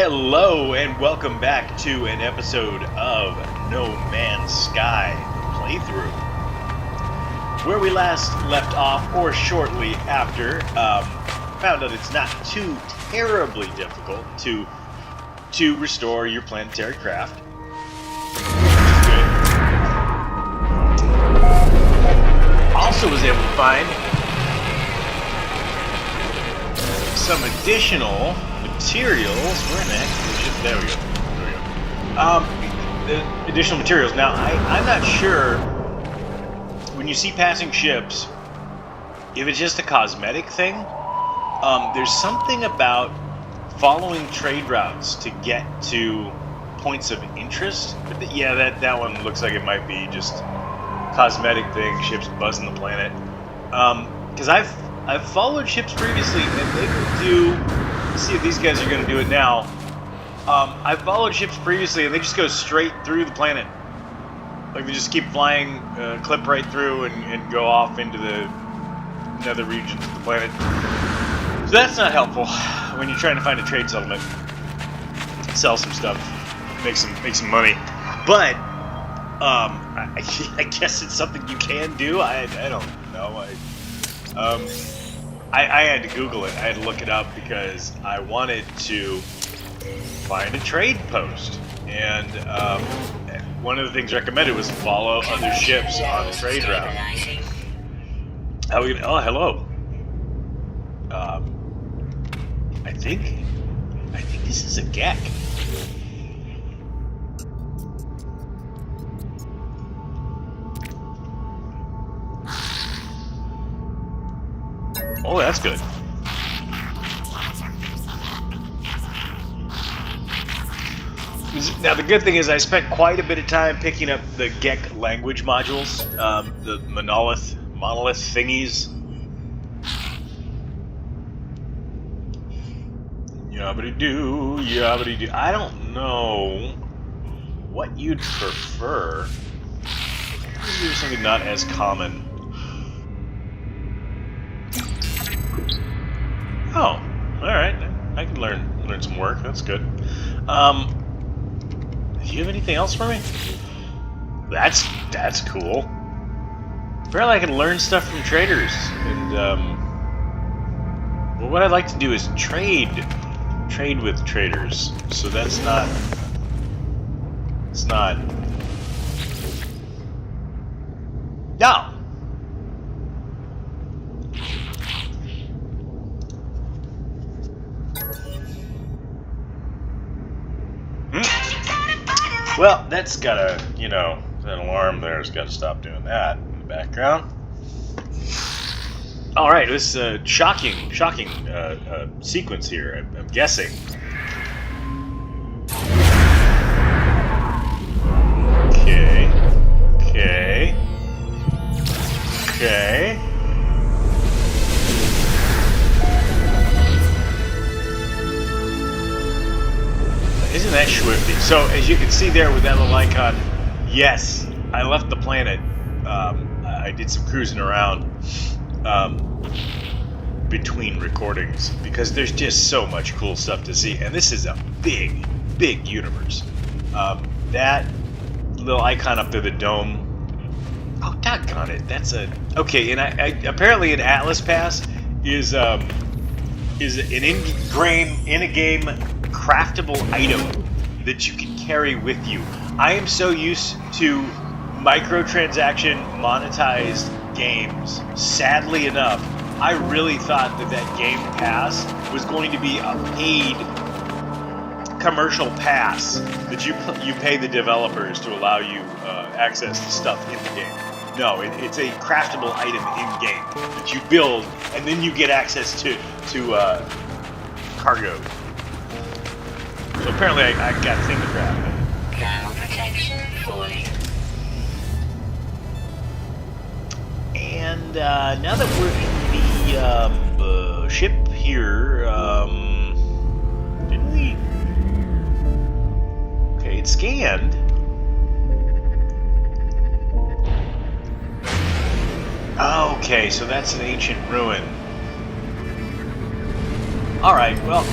Hello and welcome back to an episode of No Man's Sky playthrough, where we last left off, or shortly after, found out it's not too terribly difficult to restore your planetary craft. Also was able to find some additional materials. Where in the heck is the ship? There we go. The additional materials. Now, I'm not sure when you see passing ships if it's just a cosmetic thing. There's something about following trade routes to get to points of interest. But yeah, that one looks like it might be just cosmetic thing. Ships buzzing the planet. Because I've followed ships previously, and they will do. See if these guys are going to do it now. I've followed ships previously, and they just go straight through the planet. Like they just keep flying, clip right through, and go off into the nether regions of the planet. So that's not helpful when you're trying to find a trade settlement, sell some stuff, make some money. But I guess it's something you can do. I don't know. I had to Google it. I had to look it up because I wanted to find a trade post. And one of the things recommended was follow other ships on the trade route. Oh, hello. I think this is a Gek. Oh, that's good. Now, the good thing is I spent quite a bit of time picking up the Gek language modules, the monolith thingies. Yabbity-doo, yabbity-doo. I don't know what you'd prefer. Maybe something not as common. Oh, alright. I can learn some work. That's good. Do you have anything else for me? That's cool. Apparently I can learn stuff from traders. And, well, what I'd like to do is trade with traders. So that's not... It's not... No! Well, that's gotta, that alarm there's gotta stop doing that in the background. Alright, this shocking sequence here, I'm guessing. Okay. Isn't that swifty? So, as you can see there with that little icon, yes, I left the planet. I did some cruising around between recordings because there's just so much cool stuff to see, and this is a big universe. That little icon up there, the dome. Oh, doggone it! That's a okay. And I apparently an Atlas Pass is an in-game craftable item that you can carry with you. I am so used to microtransaction monetized games. Sadly enough, I really thought that Game Pass was going to be a paid commercial pass that you pay the developers to allow you access to stuff in the game. No, it's a craftable item in game that you build, and then you get access to cargo. So apparently I got a thing to grab. Ground protection fully. And now that we're in the ship here, didn't we? Okay, it's scanned. Okay, so that's an ancient ruin. Alright, well,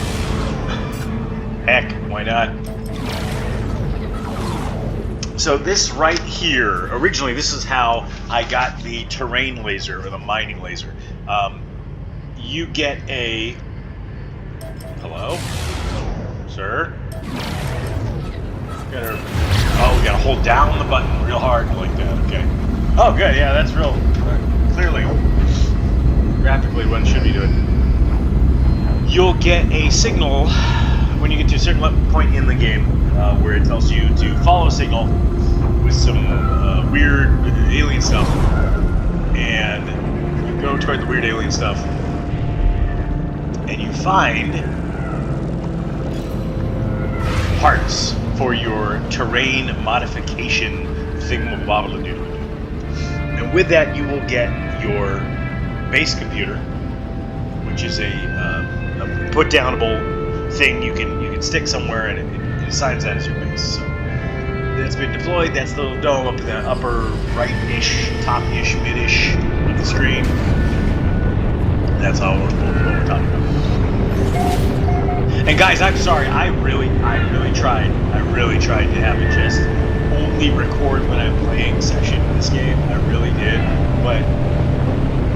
Heck, why not? So this right here, originally this is how I got the terrain laser, or the mining laser. You get a... Hello? Sir? Oh, we gotta hold down the button real hard like that, okay. Oh, good, yeah, that's real, clearly, graphically one should be doing. You'll get a signal when you get to a certain point in the game where it tells you to follow a signal with some weird alien stuff, and you go toward the weird alien stuff, and you find parts for your terrain modification thingamabobbledoodle. And with that, you will get your base computer, which is a put-downable thing you can stick somewhere, and it assigns that as your base. So that's been deployed. That's the little dome up in the upper right-ish, top-ish, mid-ish of the screen. That's all what we're talking about. And guys, I'm sorry. I really tried. I really tried to have it just only record when I'm playing session in this game. I really did. But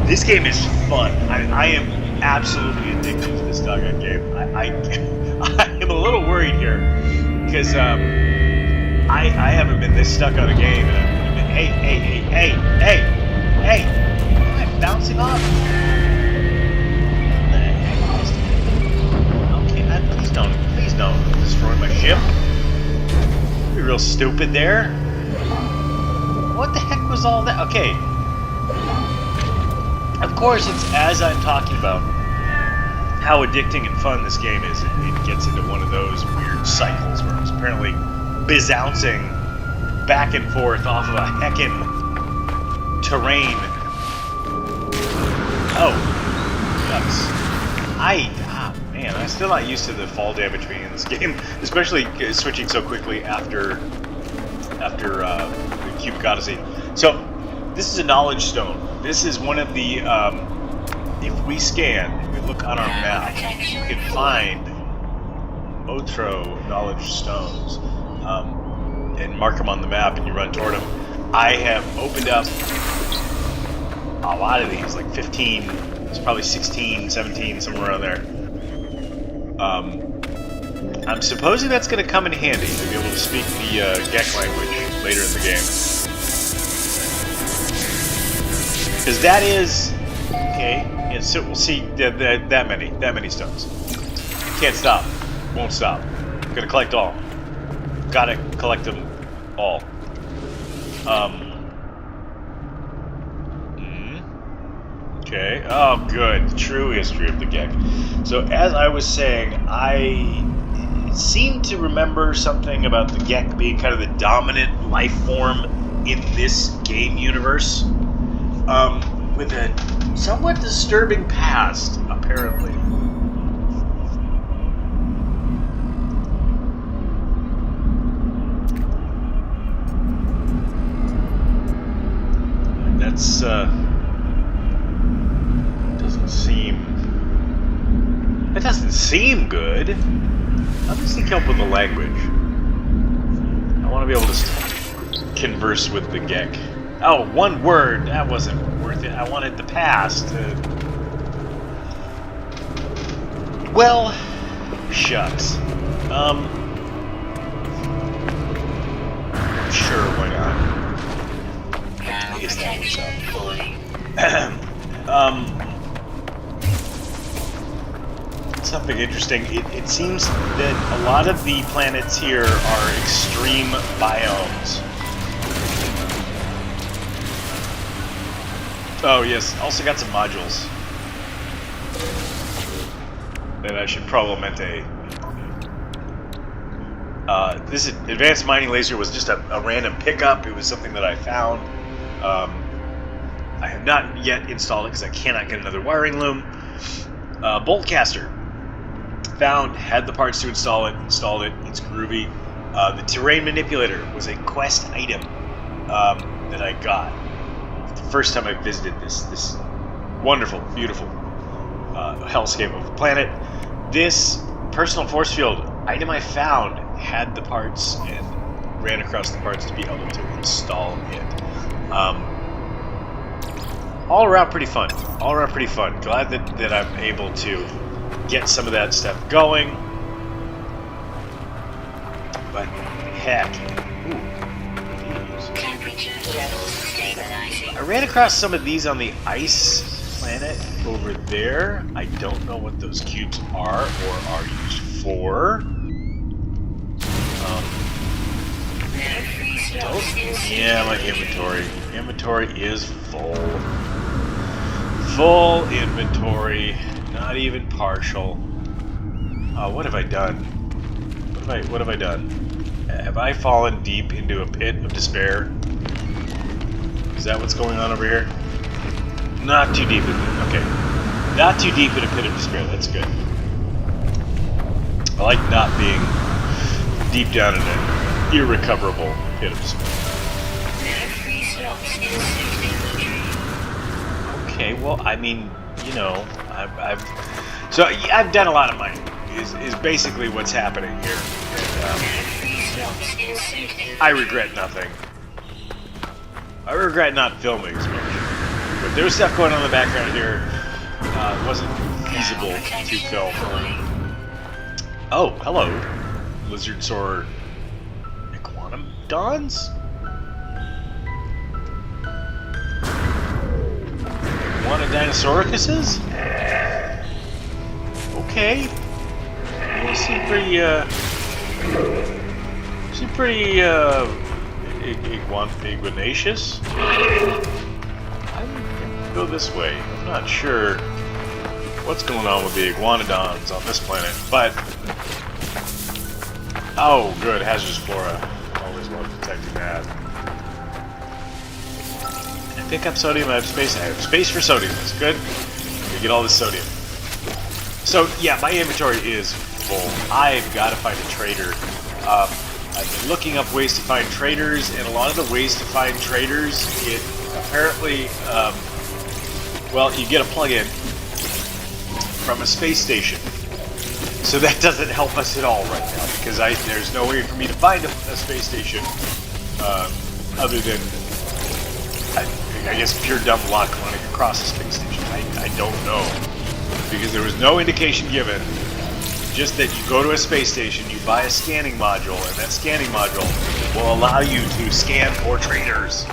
this game is fun. I am absolutely addicted to this doggone game. I am a little worried here because I haven't been this stuck on a game. And hey! I'm bouncing off. Please don't destroy my ship. You're real stupid there. What the heck was all that? Okay. Of course, it's as I'm talking about how addicting and fun this game is. It gets into one of those weird cycles where it's apparently bizouncing back and forth off of a heckin' terrain. Oh, nuts. Man, I'm still not used to the fall damage being in this game, especially switching so quickly after the Cubic Odyssey. So, this is a knowledge stone. This is one of the, if we look on our map, you can find Otro knowledge stones, and mark them on the map, and you run toward them. I have opened up a lot of these, like 15, it's probably 16, 17, somewhere around there. I'm supposing that's going to come in handy to be able to speak the Gek language later in the game. Because that is... Okay, yeah, so we'll see that many stones. Can't stop. Won't stop. Gonna collect all. Gotta collect them all. Okay. Oh, good. True history of the Gek. So, as I was saying, I seem to remember something about the Gek being kind of the dominant life form in this game universe, with a somewhat disturbing past, apparently. That's, It doesn't seem good. Let me sync up with the language. I want to be able to converse with the Gek. Oh, one word. That wasn't worth it. I wanted the past. Well, shucks. Sure, why not? I guess that works out. Something interesting. It seems that a lot of the planets here are extreme biomes. Oh yes, also got some modules that I should Rampant.a.i. This advanced mining laser was just a random pickup. It was something that I found. I have not yet installed it because I cannot get another wiring loom. Bolt caster. Found, had the parts to install it, installed it, it's groovy. The terrain manipulator was a quest item that I got the first time I visited this wonderful, beautiful hellscape of a planet. This personal force field, item I found had the parts and ran across the parts to be able to install it. All around pretty fun. All around pretty fun. Glad that I'm able to get some of that stuff going. But heck, Temperature levels stabilizing. I ran across some of these on the ice planet over there. I don't know what those cubes are or are used for. Yeah, my inventory is full. Full inventory, not even partial. What have I done? What have I done? Have I fallen deep into a pit of despair? Is that what's going on over here? Not too deep in it. Okay. Not too deep in a pit of despair. That's good. I like not being deep down in an irrecoverable pit of despair. Okay, well, I mean, you know, I've done a lot of mining. Is basically what's happening here. And, I regret nothing. I regret not filming as much. But there was stuff going on in the background here. It wasn't feasible to film. Oh, hello, lizard soar iguanodons? Iguanodinosauricuses? Okay. They seem pretty iguanacious. I'm gonna go this way. I'm not sure what's going on with the iguanodons on this planet, but oh, good, hazardous flora. Always love detecting that. I pick up sodium. I have space. I have space for sodium. That's good. We get all this sodium. So yeah, my inventory is full. I've got to find a trader. I've been looking up ways to find traders, and a lot of the ways to find traders, it apparently, well, you get a plug-in from a space station. So that doesn't help us at all right now, because there's no way for me to find a space station other than, I guess, pure dumb luck running across a space station. I don't know, because there was no indication given. Just that you go to a space station, you buy a scanning module, and that scanning module will allow you to scan for traders.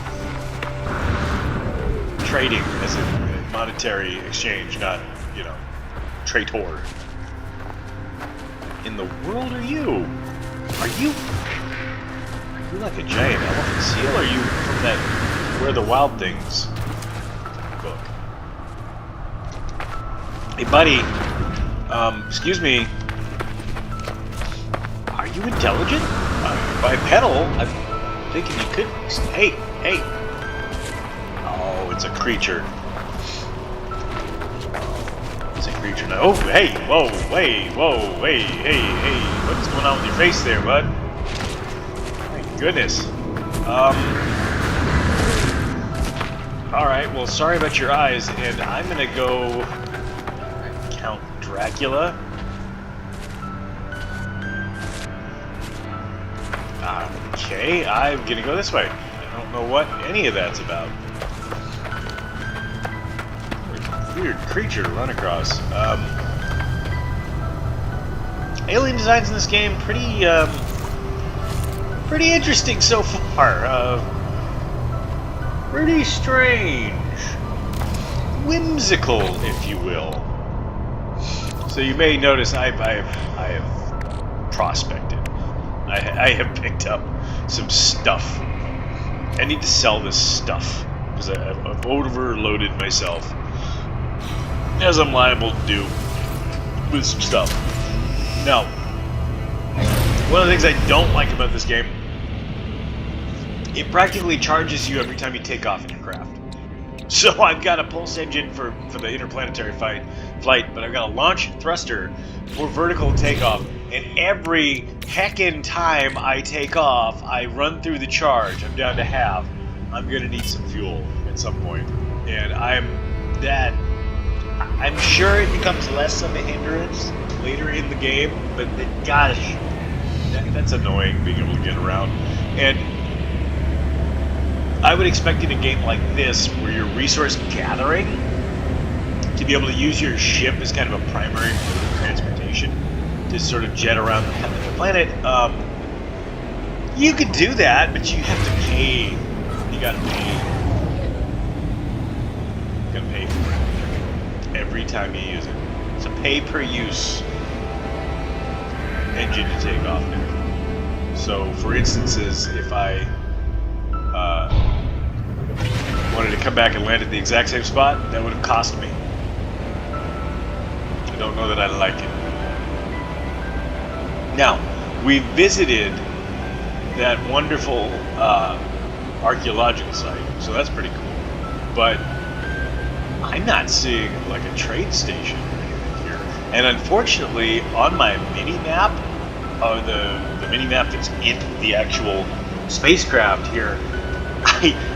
Trading as a monetary exchange, not, you know, traitor. In the world are you? Are you like a giant elephant seal? Or are you from that Where the Wild Things book? Hey buddy, excuse me. Are you intelligent? Bipedal? I'm thinking you could. Hey. Oh, it's a creature. It's a creature now. Oh, hey, whoa, hey. What's going on with your face there, bud? My goodness. Alright, well, sorry about your eyes, and I'm gonna go Count Dracula. Okay, I'm gonna go this way. I don't know what any of that's about. Weird creature to run across. Alien designs in this game pretty interesting so far. Pretty strange, whimsical, if you will. So you may notice I have prospected. I have picked up some stuff. I need to sell this stuff because I've overloaded myself, as I'm liable to do with some stuff. Now, one of the things I don't like about this game, it practically charges you every time you take off in your craft. So I've got a pulse engine for the interplanetary flight, but I've got a launch thruster for vertical takeoff, and every heckin' time I take off, I run through the charge. I'm down to half. I'm gonna need some fuel at some point, and I'm sure it becomes less of a hindrance later in the game, but gosh, that's annoying being able to get around. And I would expect in a game like this, where you're resource gathering, to be able to use your ship as kind of a primary mode of transportation to sort of jet around the planet. You could do that, but you have to pay. You gotta pay. You gotta pay for it every time you use it. It's a pay-per-use engine to take off there. So, for instances, if I wanted to come back and land at the exact same spot, that would have cost me. I don't know that I like it. Now, we visited that wonderful archaeological site, so that's pretty cool. But I'm not seeing like a trade station here. And unfortunately, on my mini-map, or the mini-map that's in the actual spacecraft here,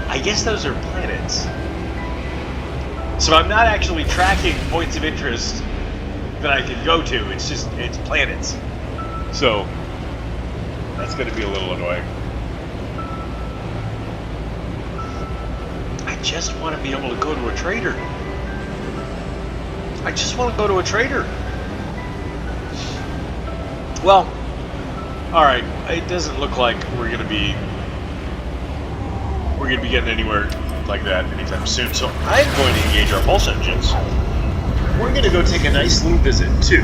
I guess those are planets. So I'm not actually tracking points of interest that I can go to. It's planets. So that's going to be a little annoying. I just want to be able to go to a trader. I just want to go to a trader. Well, alright, it doesn't look like we're going to be getting anywhere like that anytime soon, so I'm going to engage our pulse engines. We're going to go take a nice little visit to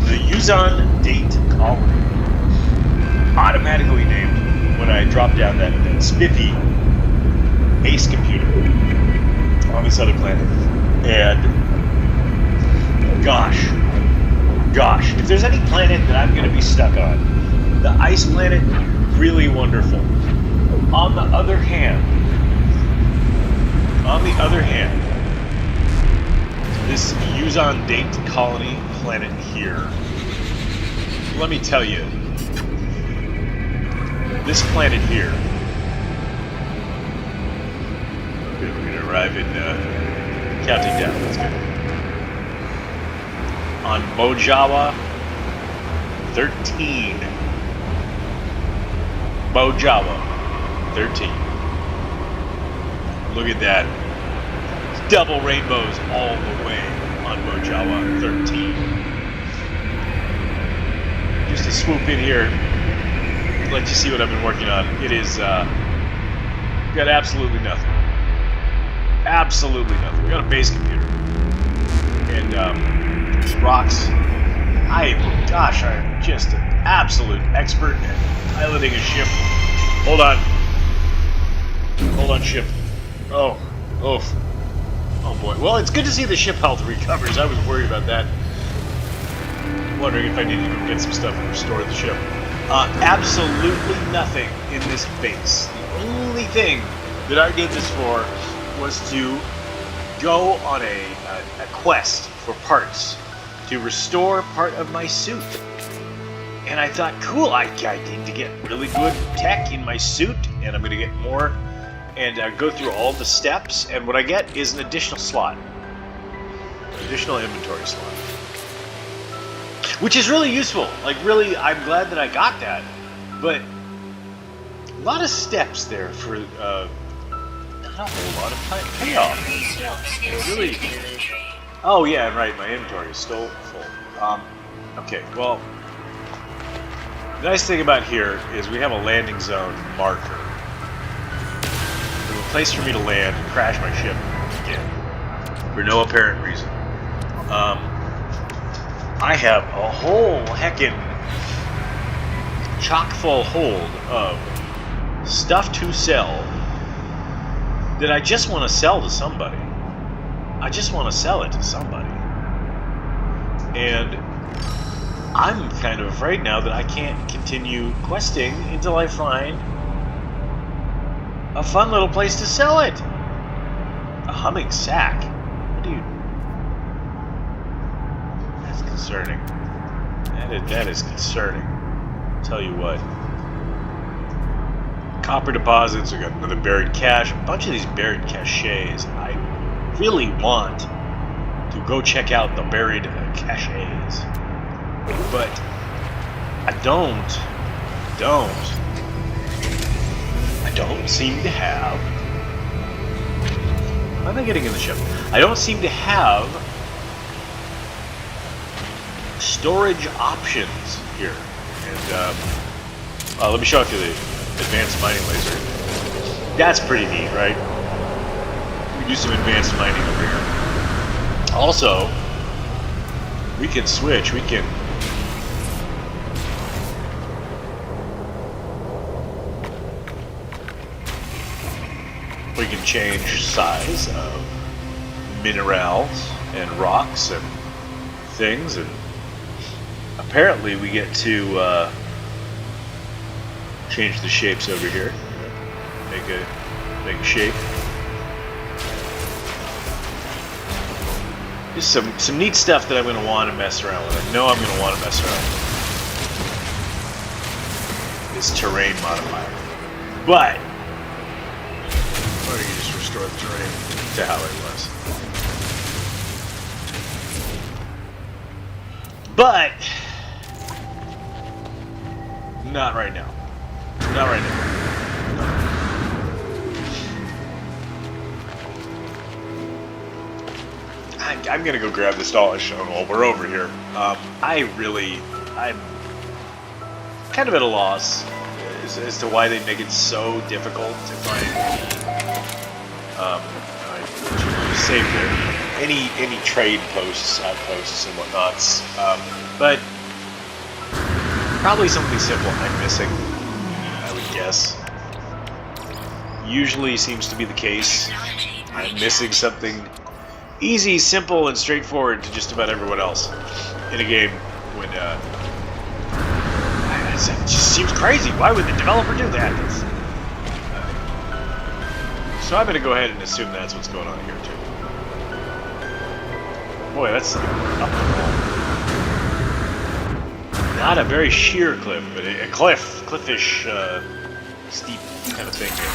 the Yuzan Date Colony. Automatically named when I drop down that spiffy base computer on this other planet. And gosh, if there's any planet that I'm going to be stuck on, the ice planet, really wonderful. On the other hand, this Yuzan Date Colony planet here, let me tell you, this planet here, we're going to arrive in, counting down, let's go. On Mojawa 13. Mojawa 13. Look at that. Double rainbows all the way on Mojawa 13. Just to swoop in here, let you see what I've been working on. It is, got absolutely nothing. Absolutely nothing. We got a base computer. And, these rocks. I'm just an absolute expert at piloting a ship. Hold on, ship. Oh boy. Well, it's good to see the ship health recovers. I was worried about that. Wondering if I needed to go get some stuff and restore the ship. Absolutely nothing in this base. The only thing that I did this for was to go on a quest for parts to restore part of my suit. And I thought, cool, I need to get really good tech in my suit, and I'm going to get more, and go through all the steps, and what I get is an additional slot. Additional inventory slot. Which is really useful. Like, really, I'm glad that I got that. But a lot of steps there for not a whole lot of payoff. Really. Oh, yeah, right, my inventory is still full. Okay, well, the nice thing about here is we have a landing zone marker. There's a place for me to land and crash my ship again, for no apparent reason. I have a whole heckin' chock-full hold of stuff to sell that I just want to sell to somebody. I just want to sell it to somebody. And I'm kind of afraid now that I can't continue questing until I find a fun little place to sell it. A humming sack. Dude. That's concerning. That is concerning. I'll tell you what. Copper deposits, we got another buried cache, a bunch of these buried caches I really want. to go check out the buried caches. But I don't seem to have. How am I getting in the ship? I don't seem to have storage options here. And let me show you the advanced mining laser. That's pretty neat, right? We do some advanced mining over here. Also, we can switch. We can change size of minerals and rocks and things, and apparently we get to change the shapes over here. Make a shape. Just some neat stuff that I'm going to want to mess around with. I know I'm going to want to mess around with this terrain modifier, but or you can just restore the terrain to how it was. But not right now. Not right now. I'm gonna go grab this doll I showed while we're over here. I'm kind of at a loss as to why they make it so difficult to find. I saved there any trade posts, outposts, and whatnots, but probably something simple I'm missing. I would guess. Usually seems to be the case. I'm missing something easy, simple, and straightforward to just about everyone else in a game when it just seems crazy. Why would the developer do that? So I'm going to go ahead and assume that's what's going on here too. Boy, that's up the wall. Not a very sheer cliff, but a cliffish, steep kind of thing here.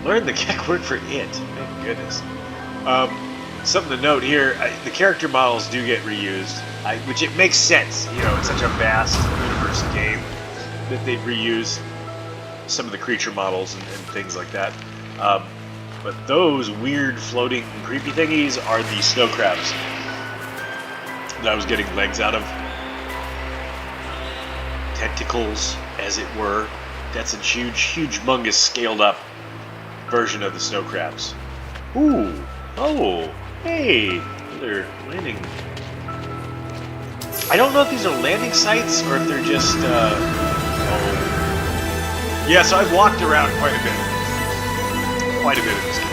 Learn the Keck word for it. Thank goodness. Something to note here, the character models do get reused, which it makes sense. You know, it's such a vast universe game that they'd reuse some of the creature models and things like that. But those weird floating creepy thingies are the snow crabs that I was getting legs out of. Tentacles, as it were. That's a humongous scaled up version of the snow crabs. Ooh. Oh, hey, they're landing. I don't know if these are landing sites or if they're just, oh. Yeah, so I've walked around quite a bit. Quite a bit in this game.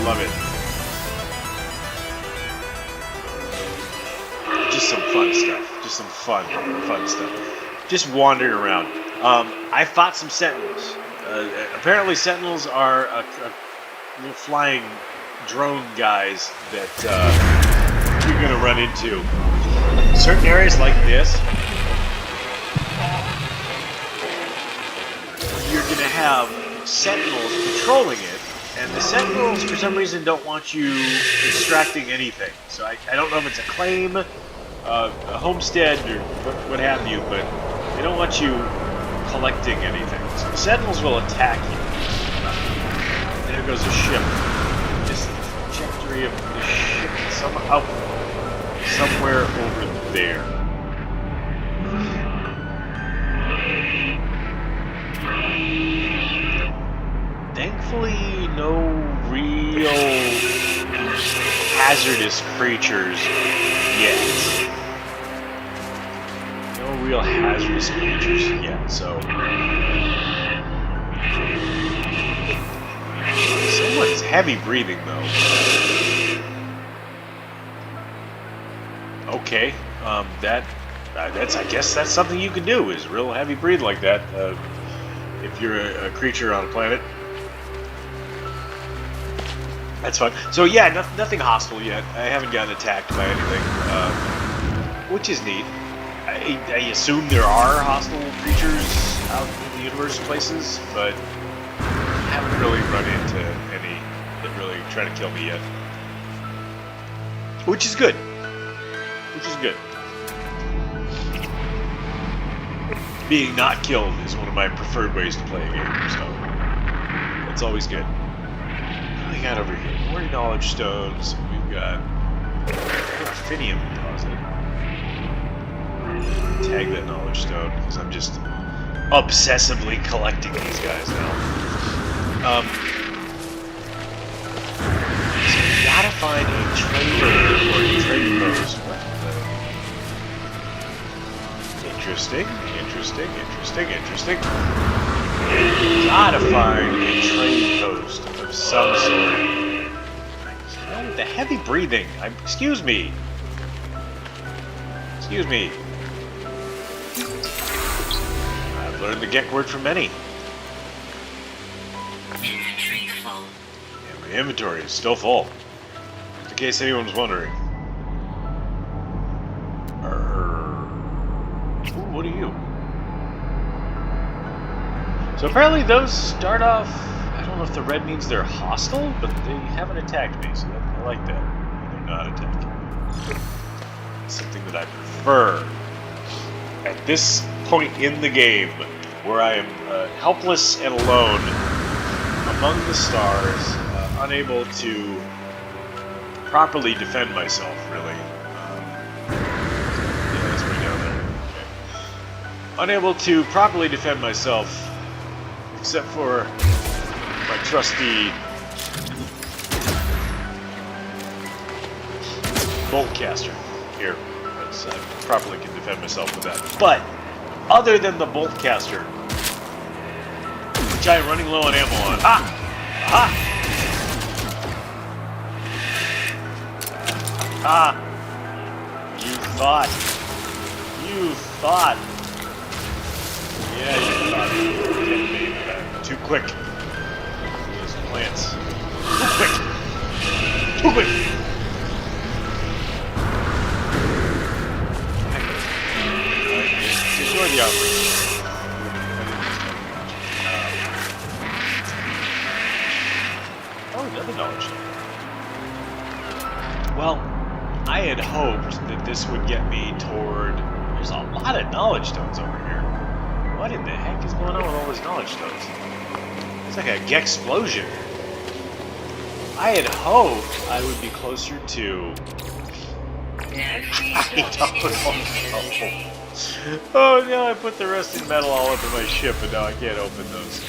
Love it. Just some fun stuff. Just some fun stuff. Just wandering around. I fought some sentinels. Apparently sentinels are little flying drone guys that you're going to run into. Certain areas like this, you're going to have sentinels patrolling it, and the sentinels for some reason don't want you extracting anything. So I don't know if it's a claim, a homestead, or what have you, but they don't want you collecting anything. So the sentinels will attack you. There goes a ship. Just the trajectory of the ship somehow, somewhere over there. Thankfully, no real hazardous creatures yet. No real hazardous creatures yet, so. Someone's heavy breathing, though. Okay, that's. I guess that's something you can do. Is real heavy breathe like that. If you're a creature on a planet, that's fine. So yeah, nothing hostile yet. I haven't gotten attacked by anything, which is neat. I assume there are hostile creatures out in the universe places, but haven't really run into any that really try to kill me yet. Which is good. Which is good. Being not killed is one of my preferred ways to play a game, so it's always good. What do we got over here? More knowledge stones. We've got Orphinium deposit. Tag that knowledge stone because I'm just obsessively collecting these guys now. So we gotta find a trader or a trade post. Interesting. Gotta find a trade post of some sort. The heavy breathing. Excuse me. I've learned the Gek word from many. Inventory full. Yeah, my inventory is still full. In case anyone was wondering. Ooh, what are you? So apparently those start off, I don't know if the red means they're hostile, but they haven't attacked me, so I like that. They're not attacking. It's something that I prefer at this point in the game, where I am helpless and alone among the stars, unable to properly defend myself, really. Yeah, that's way down there. Okay. Unable to properly defend myself, except for my trusty boltcaster here. I properly can defend myself with that. But other than the boltcaster, which I'm running low on ammo on. You thought. Yeah, you thought. Too quick. Those plants. Too quick. Ignore the outbreak. Another knowledge stone. Well, I had hoped that this would get me toward... There's a lot of knowledge stones over here. What in the heck is going on with all these knowledge stones? It's like a Gek-explosion. I had hoped I would be closer to... Oh no, I put the rusted metal all over my ship and now I can't open those.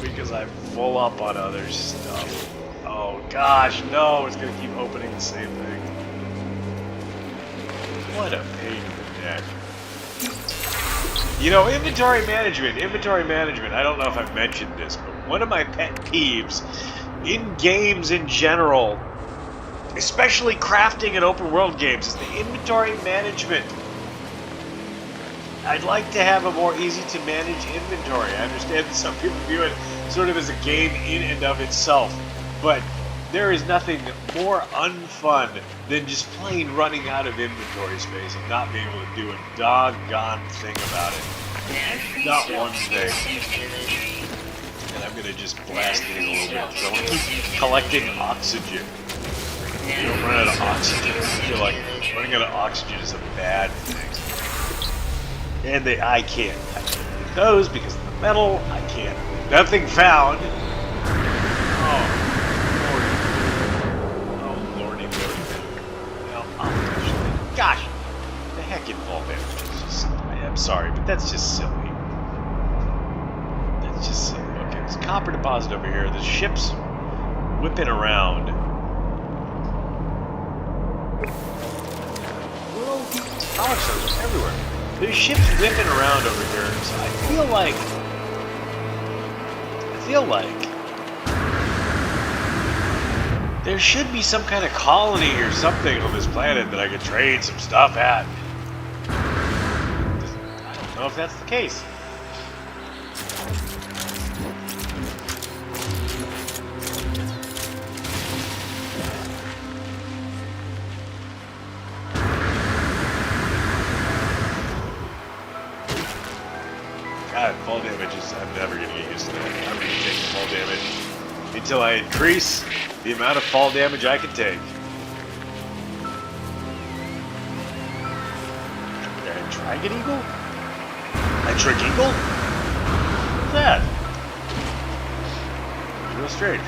Because I'm full up on other stuff. Oh gosh, no, it's gonna keep opening the same thing. What a pain in the neck. You know, inventory management, I don't know if I've mentioned this, but one of my pet peeves in games in general, especially crafting and open world games, is the inventory management. I'd like to have a more easy to manage inventory. I understand that some people view it sort of as a game in and of itself, but there is nothing more unfun than just plain running out of inventory space and not being able to do a doggone thing about it. Not one thing. And I'm gonna just blast it in a little bit, so I'm gonna keep collecting oxygen. You don't run out of oxygen. I feel like running out of oxygen is a bad thing. And I can't get those because of the metal. I can't. Nothing found. Oh lordy. Gosh. The heck in fall damage is just... I'm sorry, but that's just silly. That's just silly. Okay, there's a copper deposit over here. The ship's whipping around. Well, knowledge stones are everywhere. There's ships whipping around over here, so I feel like there should be some kind of colony or something on this planet that I could trade some stuff at. I don't know if that's the case. God, fall damage is... I'm never going to get used to that. I'm going to take fall damage until I increase the amount of fall damage I can take. Dragon Eagle? A Trick Eagle? What's that? It's real strange.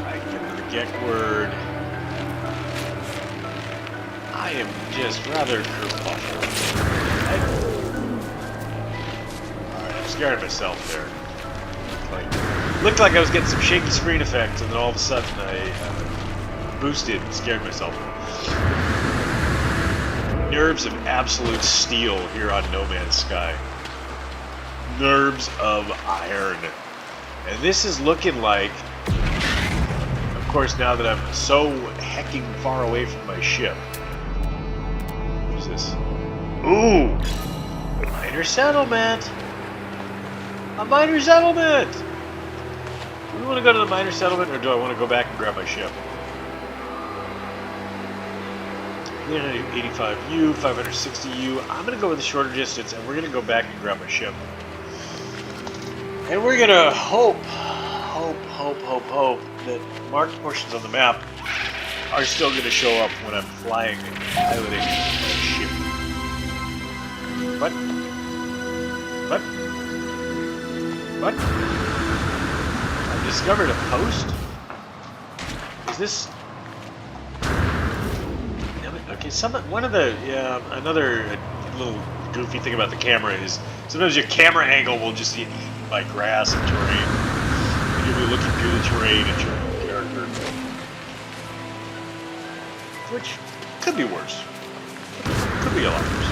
I get another Gek word. I am just rather kerfuffle. Alright, I'm scared of myself there. Looked like I was getting some shaky screen effects, and then all of a sudden I boosted and scared myself. Nerves of absolute steel here on No Man's Sky. Nerves of iron. And this is looking like, of course, now that I'm so hecking far away from my ship. What is this? Ooh! Minor settlement! A minor settlement! Do we want to go to the minor settlement, or do I want to go back and grab my ship? 385U, 560U. I'm going to go with the shorter distance, and we're going to go back and grab my ship. And we're going to hope that marked portions on the map are still going to show up when I'm flying and piloting my ship. What? What? What? I discovered a post? Is this... Okay, one of the... Yeah, another little goofy thing about the camera is sometimes your camera angle will just get eaten by grass and terrain. And you'll be looking through the terrain at your character. Which could be worse. Could be a lot worse.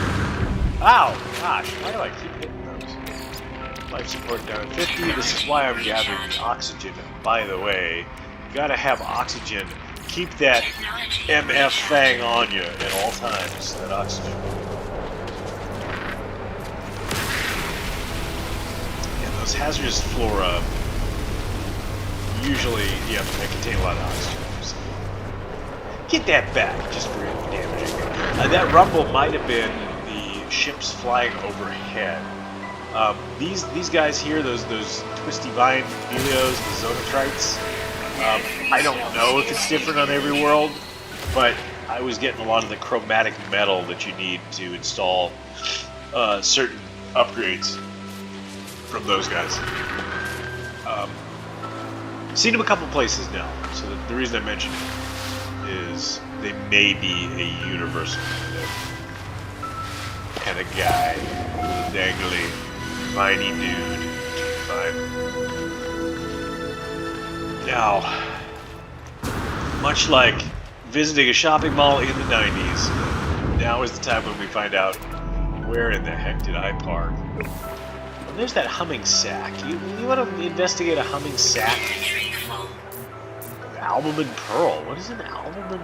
Ow! Gosh, why do I keep hitting those? Life support down at 50. This is why I'm gathering the oxygen. And by the way, you gotta have oxygen. Keep that MF thing on you at all times, that oxygen. And those hazardous flora usually, yeah, they contain a lot of oxygen. Get that back, just for damaging. That rumble might have been the ships flying overhead. These guys here, those twisty vine Helios, the Zonotrites, I don't know if it's different on every world, but I was getting a lot of the chromatic metal that you need to install certain upgrades from those guys. Seen them a couple places now, so the reason I mentioned it is they may be a universal kind of guy, little dangly, viney dude. Fine. Now, much like visiting a shopping mall in the 90s, now is the time when we find out where in the heck did I park. Well, there's that humming sack. You want to investigate a humming sack? Albumin pearl. What is an albumin?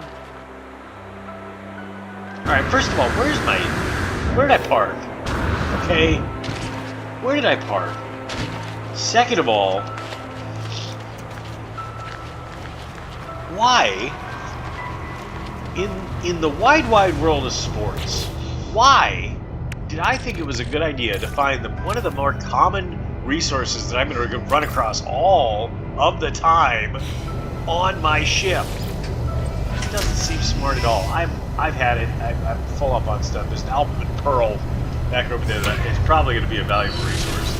Alright, first of all, where did I park? Okay, where did I park? Second of all, why, in the wide world of sports, why did I think it was a good idea to find one of the more common resources that I'm going to run across all of the time on my ship? It doesn't seem smart at all. I've had it. I'm full up on stuff. There's an albumin pearl back over there that is probably going to be a valuable resource.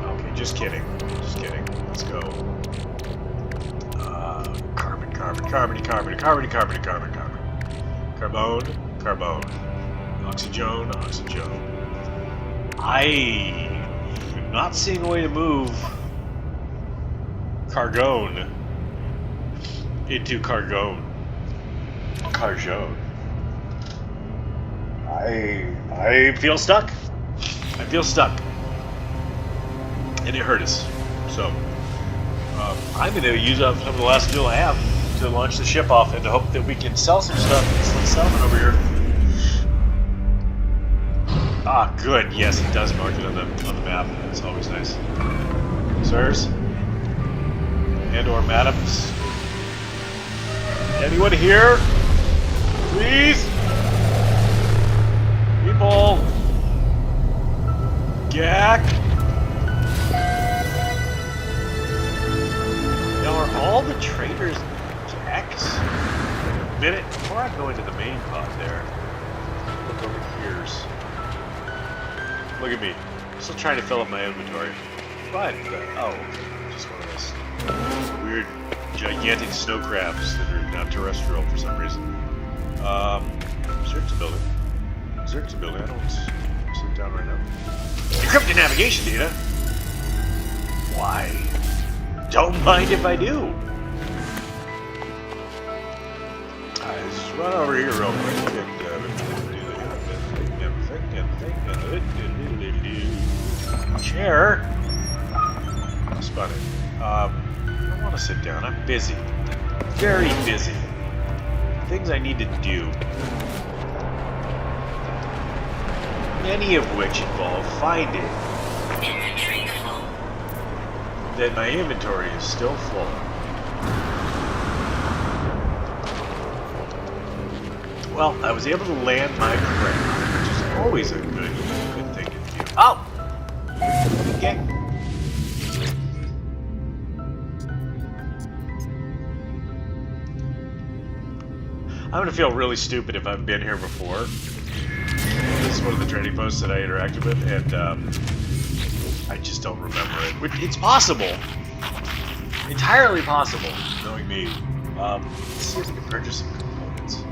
Okay, just kidding. Just kidding. Let's go. Carbon. Oxygen. I'm not seeing a way to move Cargone into Cargone. I feel stuck. And it hurt us. So, I'm going to use up some of the last fuel I have to launch the ship off and to hope that we can sell some stuff in this little settlement over here. Ah, good. Yes, it does mark it on the map. That's always nice. Sirs? And/or madams? Anyone here? Please? People? Gak? not going to the main pod there. Look over here. Look at me. Still trying to fill up my inventory. But, oh, okay. Just one of those weird, gigantic snow crabs that are not terrestrial for some reason. Search the building. Search the building. I don't sit down right now. Encrypted navigation data? Why? Don't mind if I do. Alright, let's just run over here real quick and chair. Spun it. I don't want to sit down. I'm busy. Very busy. Things I need to do. Many of which involve finding that my inventory is still full. Well, I was able to land my craft, which is always a good thing to do. Oh! Okay. I'm gonna feel really stupid if I've been here before. This is one of the trading posts that I interacted with, and I just don't remember it. It's possible. Entirely possible, knowing me. Let's see if we can purchase some components.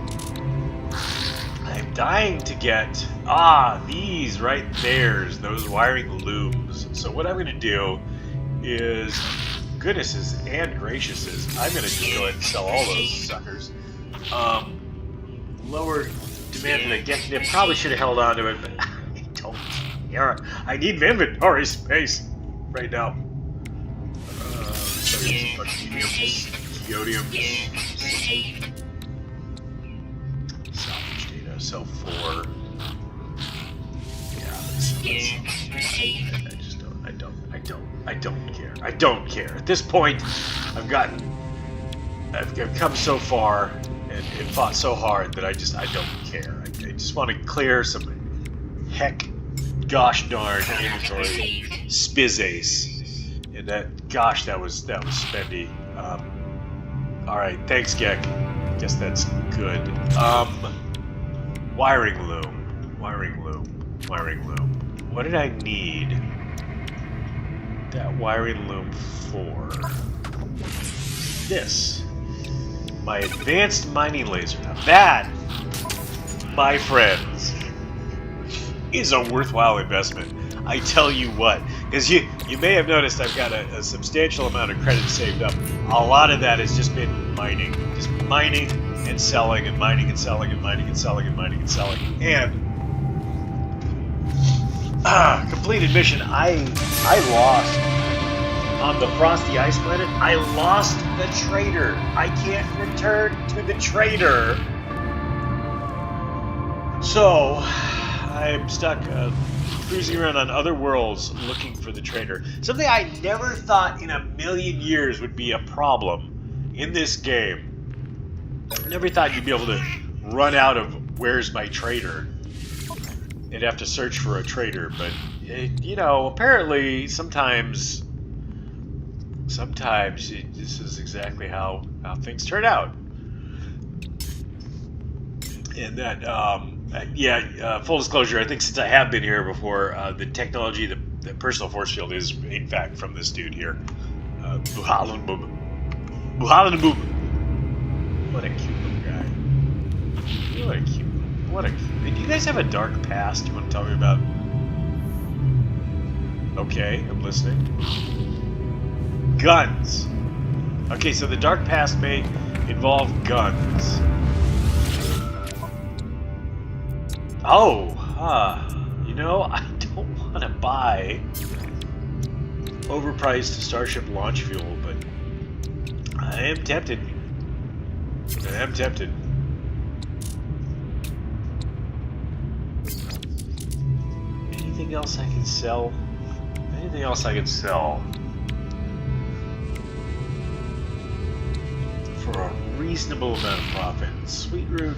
I'm dying to get... these right there's those wiring looms. So what I'm going to do is... Goodnesses and graciouses, I'm going to just go ahead and sell all those suckers. Lower demand for the get. They probably should have held on to it, but I don't care. I need inventory space right now. Salvage data, sell 4. Yeah, I don't care. I don't care. At this point, I've come so far and fought so hard that I don't care. I just want to clear some gosh darn inventory spizzace. And that was spendy. Alright, thanks Gek. Guess that's good. Wiring loom. What did I need that wiring loom for? This. My advanced mining laser. Now that, my friends, is a worthwhile investment. I tell you what. Because you may have noticed I've got a substantial amount of credit saved up. A lot of that has just been mining. Just mining and selling and mining and selling and mining and selling and mining and selling. And completed mission. I lost on the Frosty Ice Planet. I lost the trader. I can't return to the trader. So I'm stuck cruising around on other worlds looking for the trader. Something I never thought in a million years would be a problem in this game. I never thought you'd be able to run out of where's my trader and have to search for a trader, but apparently sometimes this is exactly how things turn out. And that, full disclosure, I think since I have been here before, the technology, the personal force field is, in fact, from this dude here. Buhalan Boob. What a cute little guy. Do you guys have a dark past you want to tell me about? Okay, I'm listening. Guns. Okay, so the dark past may involve guns. I don't want to buy overpriced Starship launch fuel, but I am tempted. Anything else I can sell? For a reasonable amount of profit. Sweet root.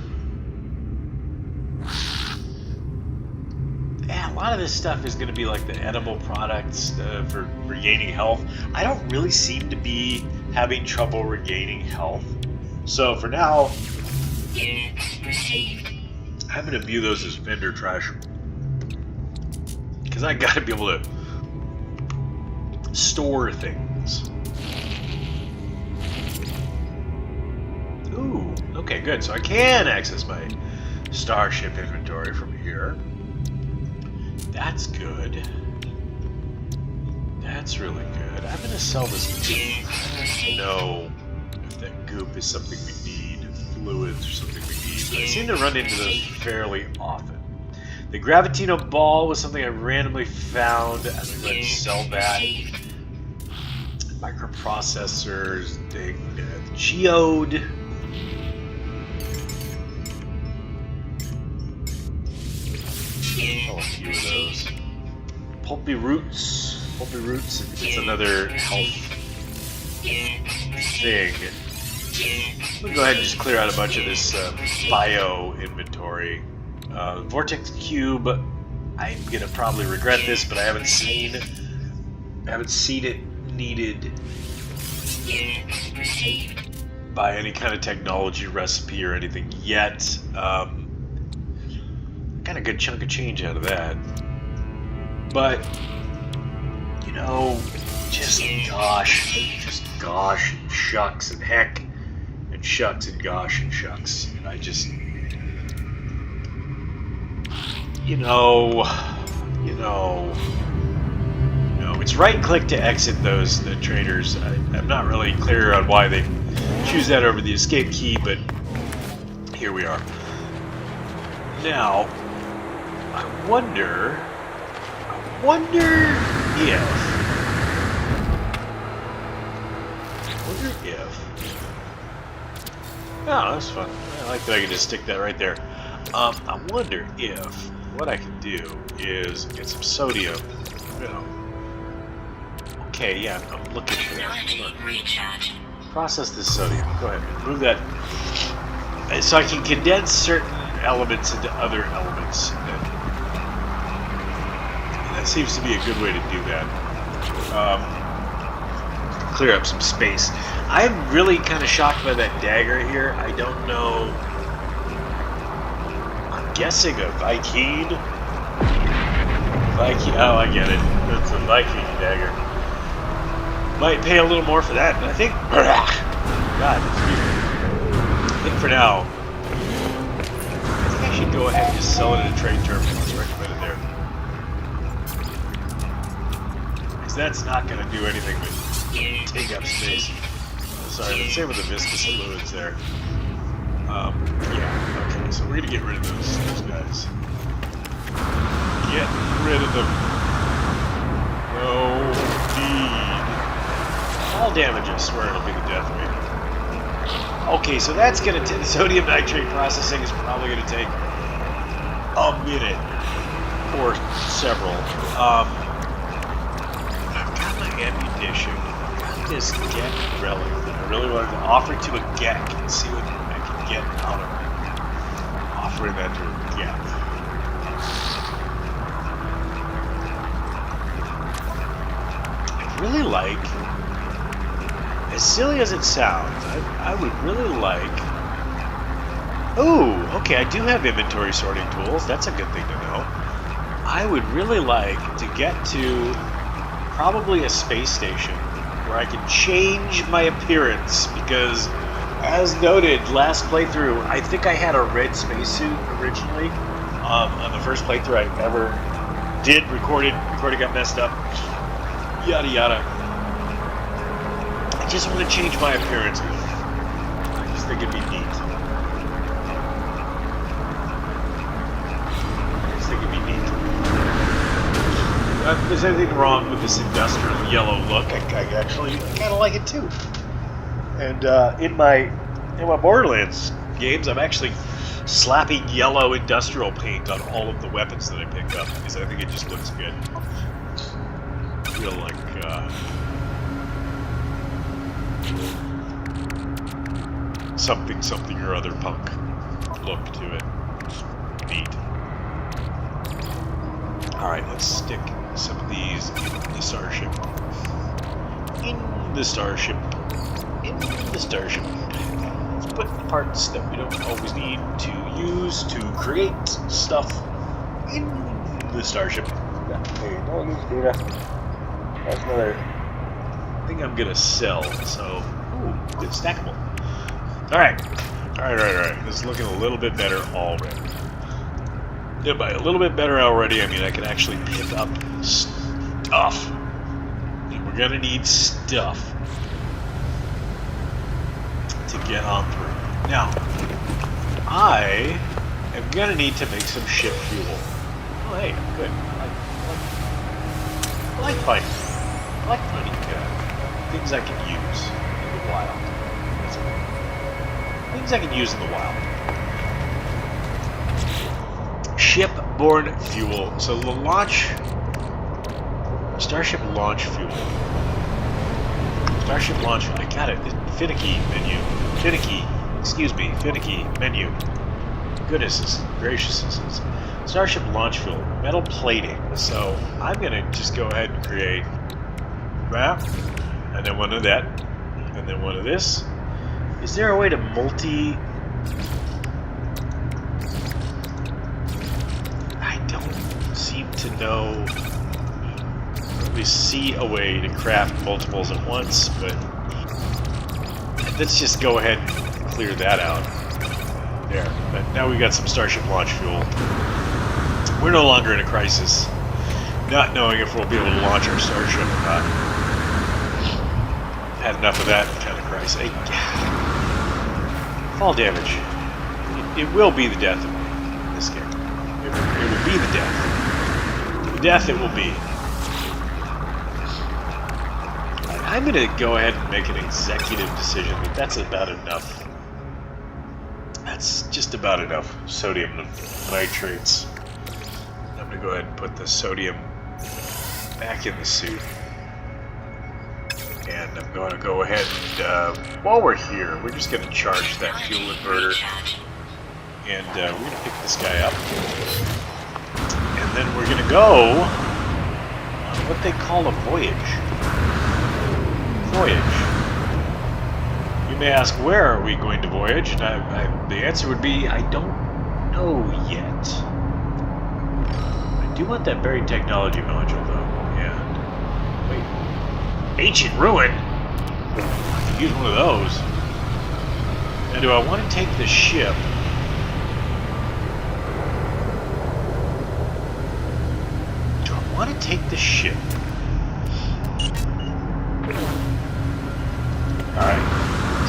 Yeah, a lot of this stuff is going to be like the edible products for regaining health. I don't really seem to be having trouble regaining health. So for now, Unit received. I'm gonna view those as vendor trash. Because I gotta be able to store things. Ooh, okay, good. So I can access my Starship inventory from here. That's good. That's really good. I'm gonna sell this goop. I don't know if that goop is something we need, fluids or something we need, but I seem to run into those fairly often. The Gravitino ball was something I randomly found. I'm gonna go ahead and sell that. Microprocessors, thing, geode. Oh, a few of those. Pulpy roots. Pulpy roots, it's another health thing. I'm gonna go ahead and just clear out a bunch of this bio inventory. Vortex cube. I'm gonna probably regret this, but I haven't seen it needed by any kind of technology recipe or anything yet. Got a good chunk of change out of that, but you know, just gosh and shucks and heck and shucks and gosh and shucks, and I just, it's right click to exit the traders. I'm not really clear on why they choose that over the escape key, but here we are. Now, I wonder if. Oh, that's fun. I like that I can just stick that right there. I wonder if what I can do is get some sodium. Okay, yeah, I'm looking for that. Recharge. Process this sodium. Go ahead, move that. So I can condense certain elements into other elements. And that seems to be a good way to do that. Clear up some space. I'm really kind of shocked by that dagger here. I don't know. I'm guessing a Viking. Oh, I get it. It's a Viking dagger. Might pay a little more for that, but I think. God, excuse me. I think for now, I think I should go ahead and just sell it at a trade terminal. It's recommended there. Because that's not going to do anything but take up space. Sorry, let's say with the viscous fluids there. Yeah, okay, so we're going to get rid of those guys. Get rid of them. No need. All damage, I swear, it'll be the death rate. Okay, so that's going to... The sodium nitrate processing is probably going to take a minute. Or several. I've got my ammunition. This Gek relic that I really wanted to offer to a Gek and see what I can get out of it. Offering that to a Gek. I really like, as silly as it sounds, I would really like. Oh, okay, I do have inventory sorting tools. That's a good thing to know. I would really like to get to probably a space station where I can change my appearance, because, as noted last playthrough, I think I had a red spacesuit originally. On the first playthrough I ever did, recording got messed up, yada yada. I just want to change my appearance. I just think it'd be neat. If there's anything wrong with this industrial yellow look, I actually kind of like it too. And in my Borderlands games, I'm actually slapping yellow industrial paint on all of the weapons that I pick up because I think it just looks good. I feel like something or other punk look to it. Neat. All right, let's stick some of these in the starship. In the starship. Let's put parts that we don't always need to use to create stuff in the starship. Hey, don't lose data. That's another. I think I'm gonna sell, so ooh, it's stackable. Alright. Alright. This is looking a little bit better already. Yeah, by a little bit better already, I mean I can actually pick up stuff. And we're gonna need stuff to get on through. Now, I am gonna need to make some ship fuel. Oh hey, good. I like fighting. I like finding things I can use in the wild. Things I can use in the wild. Shipborne fuel. So the Starship launch fuel. Starship launch. I got it. Finicky menu. Finicky menu. Goodness gracious. Starship launch fuel. Metal plating. So I'm gonna just go ahead and create that, and then one of that, and then one of this. Is there a way to I don't seem to know. We see a way to craft multiples at once, but let's just go ahead and clear that out. There. But now we've got some Starship launch fuel. We're no longer in a crisis, not knowing if we'll be able to launch our Starship or not. Had enough of that kind of crisis. Fall damage. It will be the death of me in this game. It will be the death. The death it will be. I'm going to go ahead and make an executive decision that that's about enough. That's just about enough sodium nitrates. I'm going to go ahead and put the sodium back in the suit. And I'm going to go ahead and, while we're here, we're just going to charge that fuel inverter. And we're going to pick this guy up. And then we're going to go on what they call a voyage. You may ask, where are we going to voyage? And the answer would be, I don't know yet. I do want that buried technology module, though. Yeah. Wait. Ancient ruin? I could use one of those. Now, do I want to take the ship? Do I want to take the ship? Alright.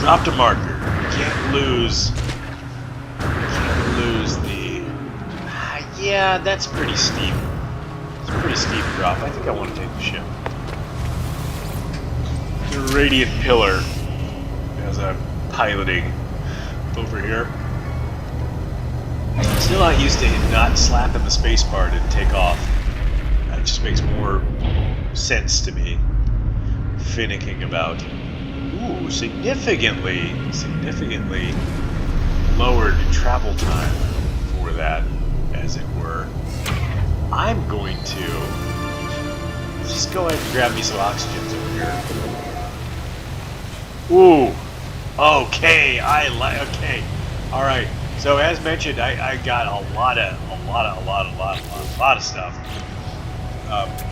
Dropped a marker. Can't lose the... yeah, that's pretty steep. It's a pretty steep drop. I think I want to take the ship. The Radiant Pillar, as I'm piloting over here. Still not used to not slapping the spacebar to take off. That just makes more sense to me. Finicking about. Ooh, significantly lowered travel time for that, as it were. I'm going to just go ahead and grab me some oxygens over here. Ooh, okay, okay, all right. So as mentioned, I got a lot of stuff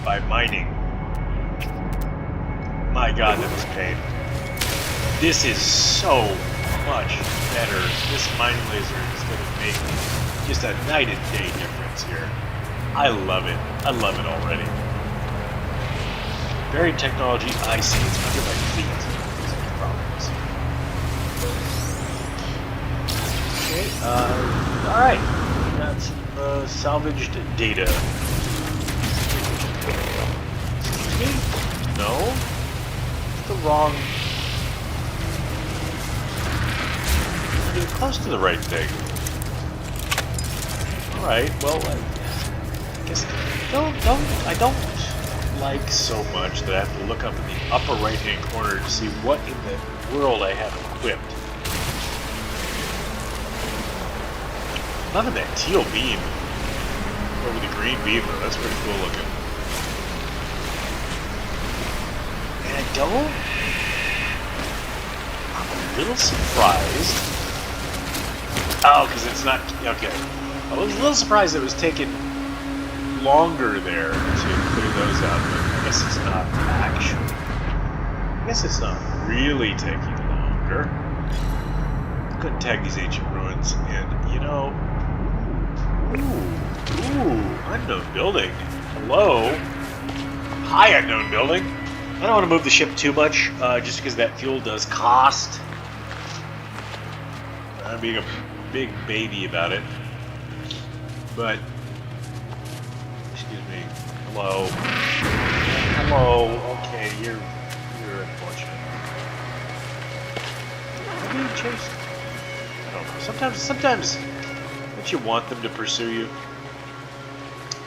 by mining. My God, that was pain. This is so much better. This mining laser is going to make just a night and day difference here. I love it. I love it already. Buried technology, I see. It's under my feet. These are problems. Okay, alright. Got some salvaged data. Excuse me? No? The wrong... getting close to the right thing. Alright, well, I guess... I don't like so much that I have to look up in the upper right-hand corner to see what in the world I have equipped. Loving that teal beam over the green beam, though. That's pretty cool looking. And I'm a little surprised Oh, because it's not... Okay. I was a little surprised it was taking longer there to clear those out, but I guess it's not actually... I guess it's not really taking longer. Couldn't tag these ancient ruins, and, you know... Ooh, unknown building. Hello? Hi, unknown building. I don't want to move the ship too much, just because that fuel does cost. I'm being a big baby about it. But, excuse me. Hello. Hello. Okay, you're unfortunate. Are you being chased? I don't know. Sometimes, don't you want them to pursue you?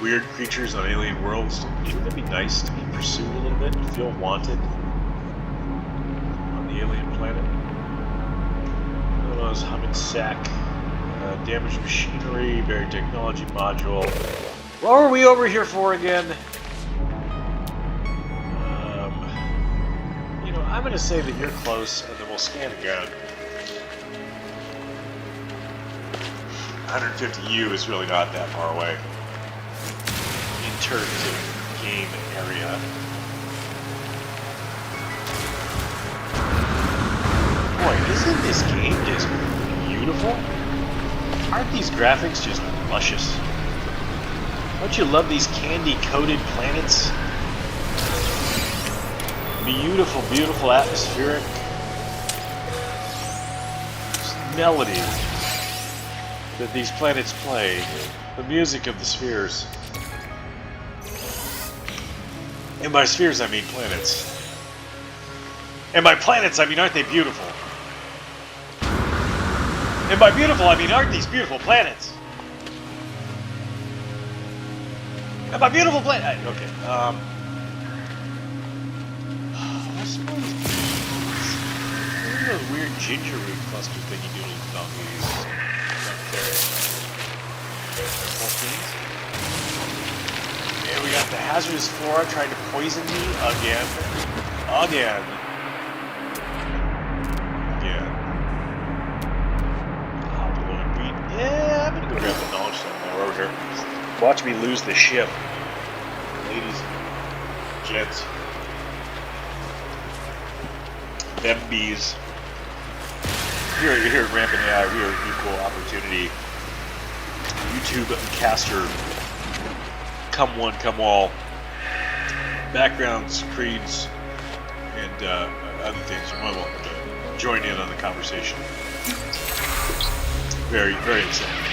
Weird creatures on alien worlds. Wouldn't it be nice to be pursued a little bit? To feel wanted on the alien planet? One of those humming sack. Damaged machinery, buried technology module. What are we over here for again? You know, I'm going to say that you're close, and then we'll scan again. 150U is really not that far away in terms of game area. Boy, isn't this game just beautiful? Aren't these graphics just luscious? Don't you love these candy-coated planets? Beautiful, beautiful atmospheric melody that these planets play. The music of the spheres. And by spheres, I mean planets. And by planets, I mean, aren't they beautiful? And by beautiful, I mean, aren't these beautiful planets? And by beautiful planet... Okay, I suppose... What are those weird ginger root cluster thingy doodle donkeys? And we got the hazardous flora trying to poison me again. Again. Yeah, I'm gonna go grab the knowledge stone while we're over here. Watch me lose the ship. Ladies, gents, them bees. Here at Rampant.a.i, we are equal opportunity. YouTube caster. Come one, come all. Backgrounds, creeds, and other things. You're more than welcome to join in on the conversation. Very, very exciting.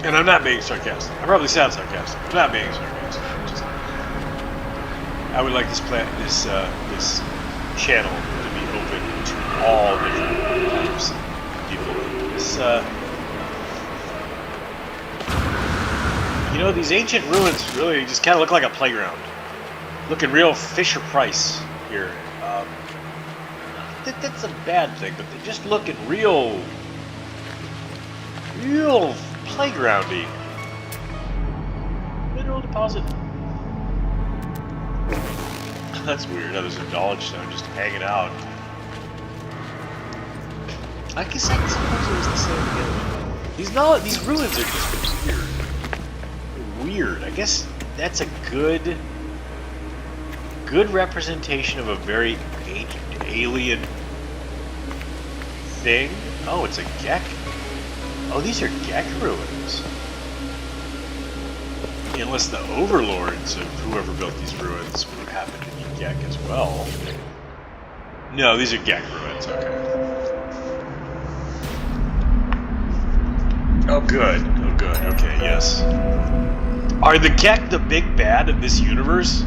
And I'm not being sarcastic. I probably sound sarcastic. I'm not being sarcastic. I would like this this channel to be open to all different types of people. This, you know, these ancient ruins really just kind of look like a playground. Looking real Fisher-Price here. That's a bad thing, but they're just looking real playgroundy. Mineral deposit. That's weird. There's a knowledge stone just hanging out. I guess I suppose it was the same thing. These ruins are just weird. They're weird. I guess that's a good representation of a very ancient alien thing. Oh, it's a Gek. Oh, these are Gek ruins. Unless the overlords of whoever built these ruins would happen to be Gek as well. No, these are Gek ruins. Okay. Oh, good. Oh, good. Okay, yes. Are the Gek the big bad of this universe?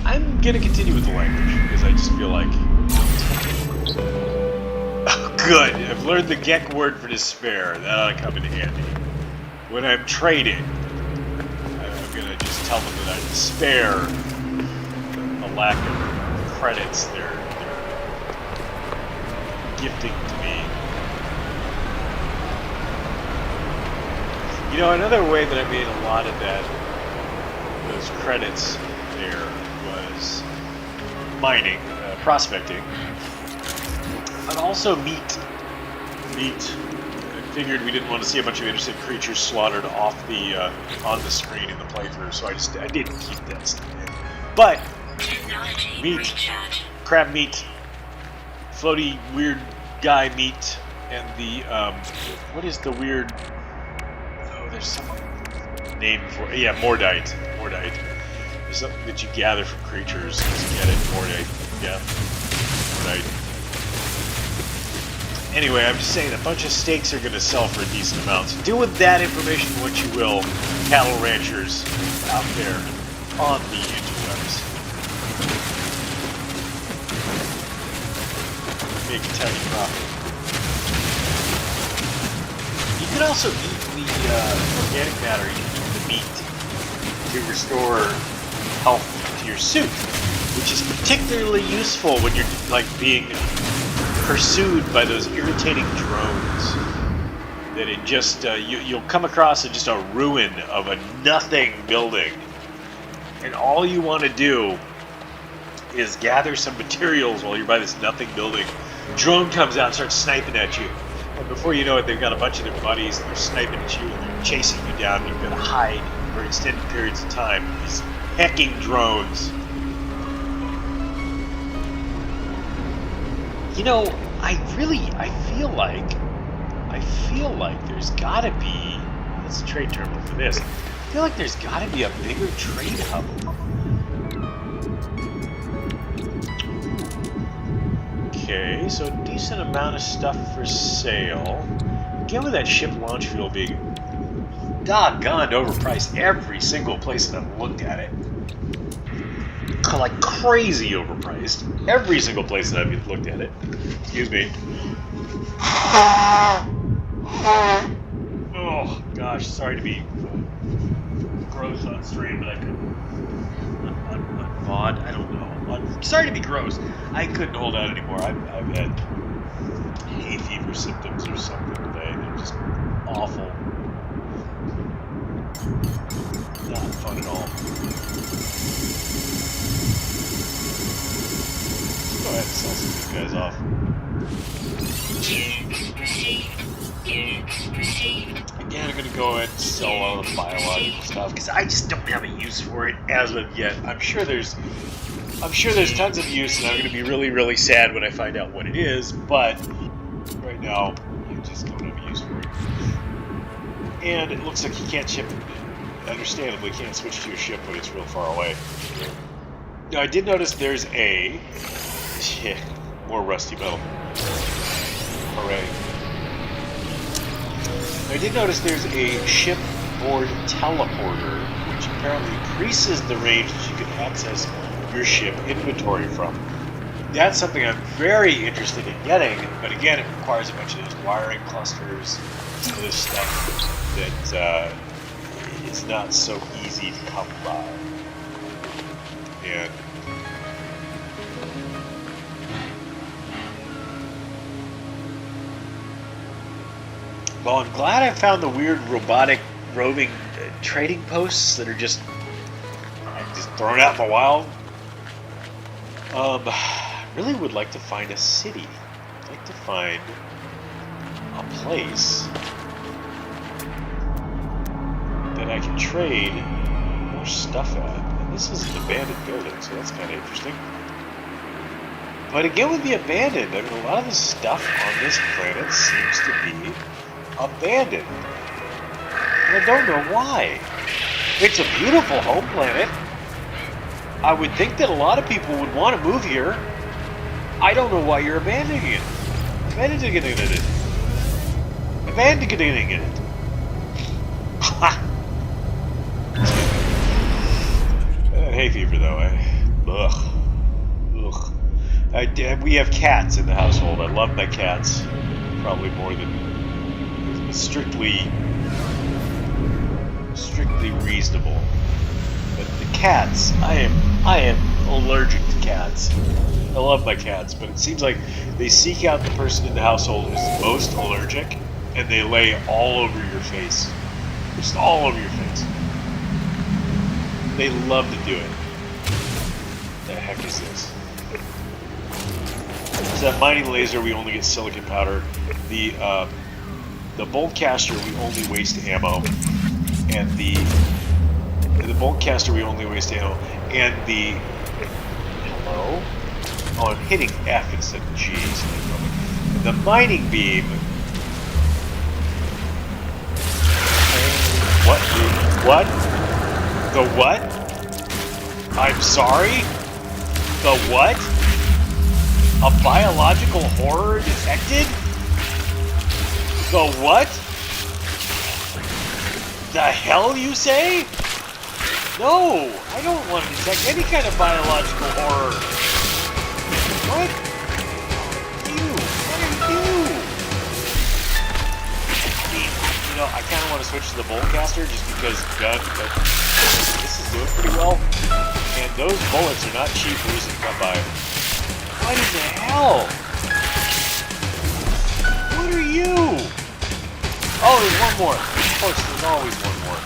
I'm gonna continue with the language, because I just feel like... Oh, good. I've learned the Gek word for despair. That ought to come in handy. When I'm trading, I'm gonna just tell them that I despair the lack of credits they're gifting to me. You know, another way that I made a lot of those credits there was mining, prospecting, but also meat. Meat. I figured we didn't want to see a bunch of innocent creatures slaughtered off the on the screen in the playthrough, so I didn't keep that stuff in. But Technology meat, recharge. crab meat, floaty weird guy meat, and the what is the weird? Oh, there's some name for it. Yeah, mordite. Mordite. There's something that you gather from creatures. Just get it, mordite. Yeah, mordite. Anyway, I'm just saying a bunch of steaks are going to sell for a decent amount. So do with that information what you will, cattle ranchers out there on the interwebs. Make a tiny profit. You can also eat the organic matter. You can eat the meat to restore health to your suit, which is particularly useful when you're like being pursued by those irritating drones. That it just you'll come across just a ruin of a nothing building, and all you want to do is gather some materials while you're by this nothing building. Drone comes out and starts sniping at you, and before you know it, they've got a bunch of their buddies and they're sniping at you and they're chasing you down. And you've got to hide for extended periods of time. These hecking drones. You know, I feel like there's gotta be, that's a trade terminal for this, I feel like there's gotta be a bigger trade hub. Okay, so a decent amount of stuff for sale. Again, with that ship launch fuel being doggone overpriced every single place that I've looked at it. Like crazy overpriced. Every single place that I've looked at it. Excuse me. Oh gosh, sorry to be gross on stream, but I couldn't. On VOD, I don't know. Sorry to be gross. I couldn't hold out anymore. I've had hay fever symptoms or something today. They're just awful. Not fun at all. Go ahead and sell some of these guys off. Units received. Units received. Again, I'm going to go ahead and sell all the biological stuff because I just don't have a use for it as of yet. I'm sure there's tons of use, and I'm going to be really, really sad when I find out what it is. But right now, I just don't have a use for it. And it looks like you can't ship. Understandably, can't switch to your ship when it's real far away. Now, I did notice there's a. Yeah, more rusty metal. Hooray. I did notice there's a shipboard teleporter, which apparently increases the range that you can access your ship inventory from. That's something I'm very interested in getting, but again, it requires a bunch of those wiring clusters, some of this stuff that is not so easy to come by. And well, I'm glad I found the weird robotic roving trading posts that are just thrown out in the wild. Really would like to find a city. I'd like to find a place that I can trade more stuff at. And this is an abandoned building, so that's kind of interesting. But again, with the abandoned, I mean, a lot of the stuff on this planet seems to be abandoned. And I don't know why. It's a beautiful home planet. I would think that a lot of people would want to move here. I don't know why you're abandoning it. Abandoning it. Abandoning it. Ha! Hay fever, though. Ugh. We have cats in the household. I love my cats. Probably more than strictly reasonable. But the cats, I am allergic to cats. I love my cats, but it seems like they seek out the person in the household who's the most allergic, and they lay all over your face. Just all over your face. They love to do it. heck is this? So that mining laser, we only get silicon powder. The bolt caster, we only waste ammo. And the bolt caster, we only waste ammo. And the... Hello? Oh, I'm hitting F instead of G. The mining beam... What? What? The what? I'm sorry? The what? A biological horror detected? The what? The hell you say? No, I don't want to detect any kind of biological horror. What? You? What are you? You know, I kind of want to switch to the Boltcaster just because gun, but this is doing pretty well. And those bullets are not cheap reason to come by. What in the hell? What are you? Oh, there's one more. Of course, there's always one more.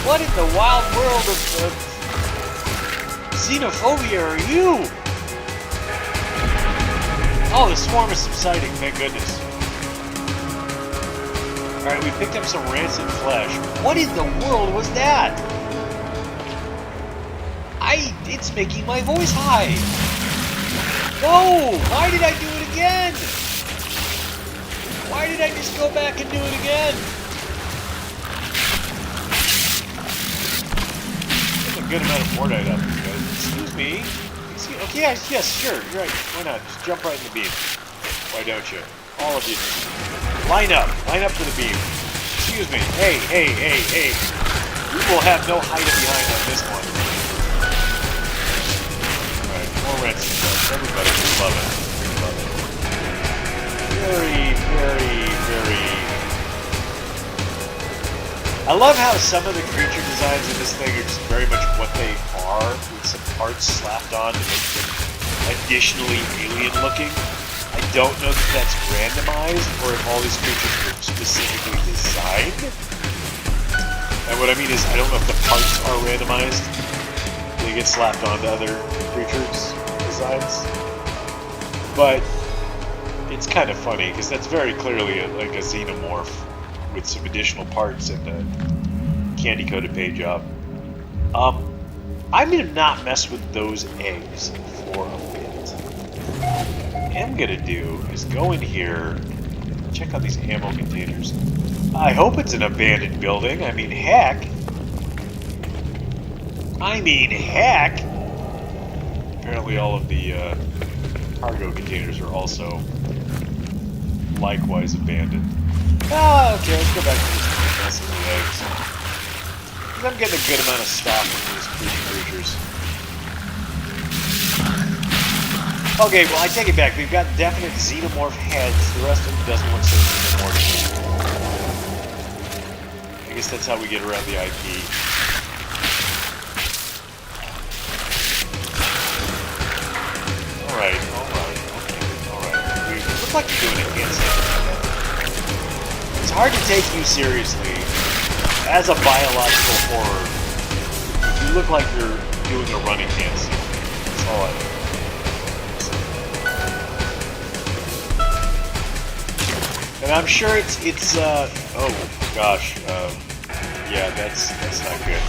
What in the wild world of xenophobia are you? Oh, the swarm is subsiding, thank goodness. Alright, we picked up some rancid flesh. What in the world was that? It's making my voice high. No! Why did I do it again? Why did I just go back and do it again? There's a good amount of Mordite up here, guys. Excuse me. Okay, yes, sure, you're right. Why not? Just jump right in the beam. Why don't you? All of you. Line up for the beam. Excuse me. Hey. We will have no hiding behind on this one. Alright, more rancid flesh. Everybody just love it. Very... I love how some of the creature designs in this thing are just very much what they are, with some parts slapped on to make them additionally alien looking. I don't know if that's randomized, or if all these creatures were specifically designed. And what I mean is, I don't know if the parts are randomized. They get slapped onto other creatures' designs. But it's kind of funny, because that's very clearly like a xenomorph with some additional parts and a candy-coated paint job. I'm going to not mess with those eggs for a bit. What I'm going to do is go in here, check out these ammo containers. I hope it's an abandoned building. I mean, heck. Apparently all of the cargo containers are also likewise abandoned. Oh, okay, let's go back to this mess of the eggs. I'm getting a good amount of stock from these creatures. Okay, well, I take it back. We've got definite xenomorph heads. The rest of them doesn't look so xenomorph. I guess that's how we get around the IP. Alright. We look like you're doing a handstand. It's hard to take you seriously as a biological horror. You look like you're doing a running dance. That's all I know. And I'm sure it's oh gosh, yeah, that's not good.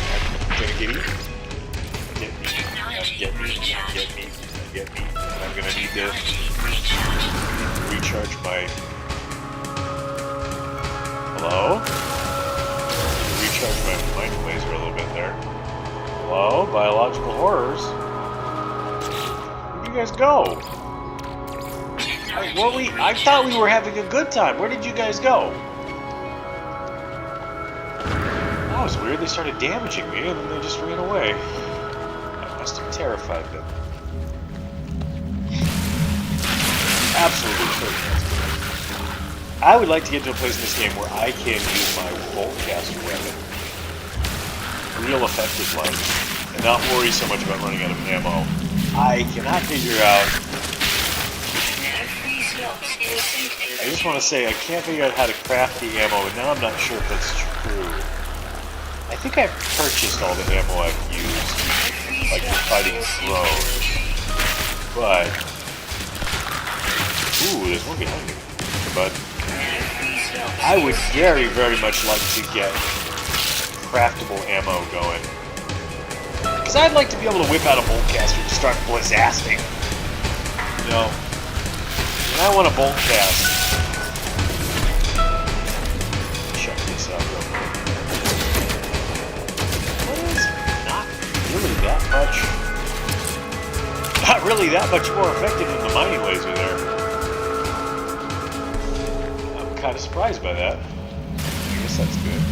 I'm gonna get me. And I'm gonna need to recharge my... Hello? Recharge my mining laser a little bit there. Hello? Biological horrors? Where'd you guys go? I thought we were having a good time. Where did you guys go? That was weird. They started damaging me and then they just ran away. I must have terrified them. Absolutely certain. I would like to get to a place in this game where I can use my Boltcaster weapon real effectively and not worry so much about running out of ammo. I cannot figure out... I just want to say, I can't figure out how to craft the ammo, and now I'm not sure if that's true. I think I've purchased all the ammo I've used. like you're fighting drones. But ooh, there's one behind me. But I would very, very much like to get craftable ammo going. Because I'd like to be able to whip out a bolt caster and start blizzasting. You know, when I want a bolt cast, check this out real quick. What is not really that much more effective than the mining laser there. I'm kind of surprised by that. I guess that's good.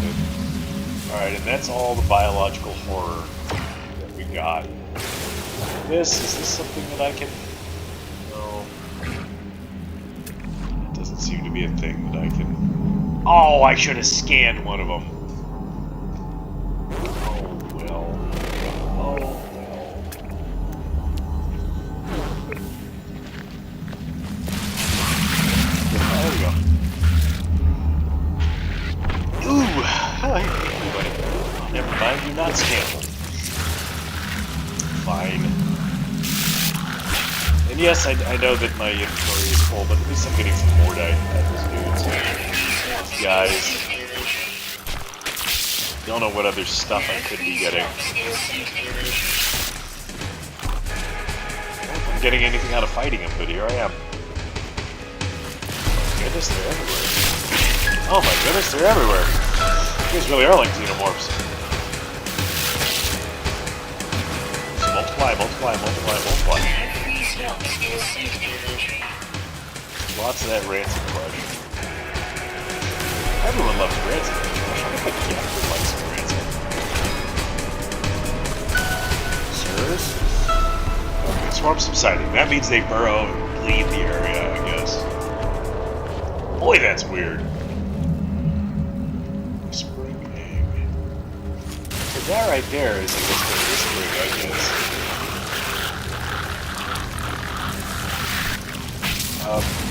Alright, and that's all the biological horror that we got. Is this something that I can... No. It doesn't seem to be a thing that I can... Oh, I should have scanned one of them. Oh, well. Oh, well. There we go. Ooh! Hi, everybody. Never mind, you're not scanned. Fine. And yes, I know that my inventory is full, but at least I'm getting some Mordite out of those dudes. These guys. Don't know what other stuff I could be getting. I don't know if I'm getting anything out of fighting them, but here I am. Oh my goodness, they're everywhere. Oh my goodness, they're everywhere. These really are like xenomorphs. Just multiply, multiply, multiply, multiply. Lots of that rancid flesh. Everyone loves rancid flesh. I think the captain likes some rancid. Sirs? Okay, swarm subsiding. That means they burrow and leave the area, I guess. Boy, that's weird. Spring egg. So that right there is, I guess, the spring, I guess.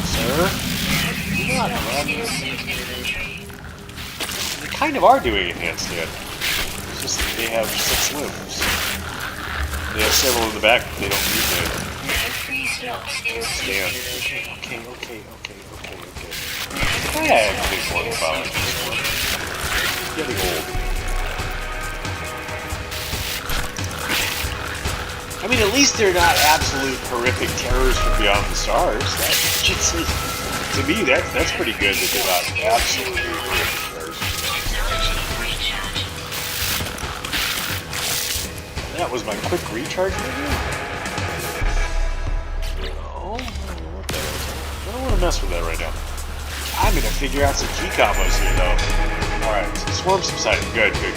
Sir? You're not running. They kind of are doing a handstand. It's just that they have 6 limbs. They have several in the back, but they don't need to stand. Okay. I actually want to follow this one. It's getting old. I mean, at least they're not absolute horrific terrors from beyond the stars. That, to me, that's pretty good that they're not absolutely horrific terrors. That was my quick recharge maybe? No, what the hell? I don't want to mess with that right now. I'm gonna figure out some key combos here, though. Alright, so swarm subsided. Good. Good.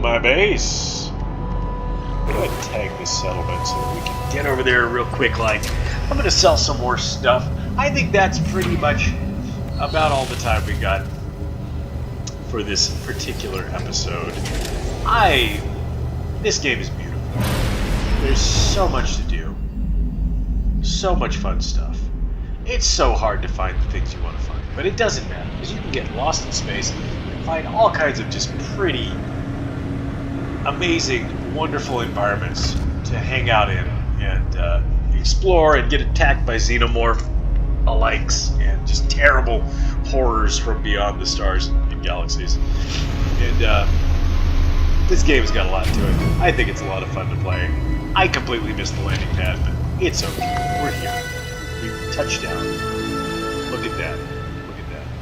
My base. Go ahead and tag this settlement so that we can get over there real quick. Like, I'm gonna sell some more stuff. I think that's pretty much about all the time we got for this particular episode. This game is beautiful. There's so much to do. So much fun stuff. It's so hard to find the things you want to find, but it doesn't matter, because you can get lost in space and find all kinds of just pretty amazing, wonderful environments to hang out in and explore and get attacked by xenomorph alikes and just terrible horrors from beyond the stars and galaxies. And this game's got a lot to it. I think it's a lot of fun to play. I completely missed the landing pad, but it's okay. We're here. We've touched down. Look at that.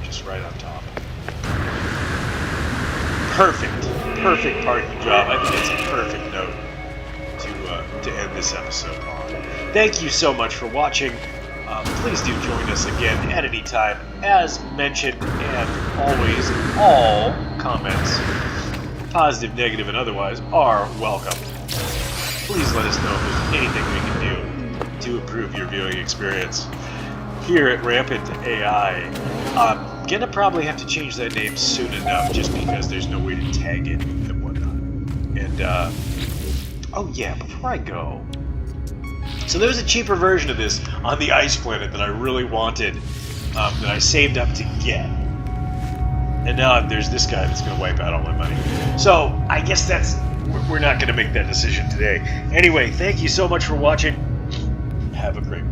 Just right on top. Perfect parking job. I think it's a perfect note to end this episode on. Thank you so much for watching. Please do join us again at any time. As mentioned, and always, all comments, positive, negative, and otherwise, are welcome. Please let us know if there's anything we can do to improve your viewing experience. Here at Rampant.a.i, I'm gonna probably have to change that name soon enough, just because there's no way to tag it and whatnot. And oh yeah, before I go, So there was a cheaper version of this on the ice planet that I really wanted, that I saved up to get. And now there's this guy that's going to wipe out all my money. So I guess we're not going to make that decision today. Anyway, thank you so much for watching. Have a great one.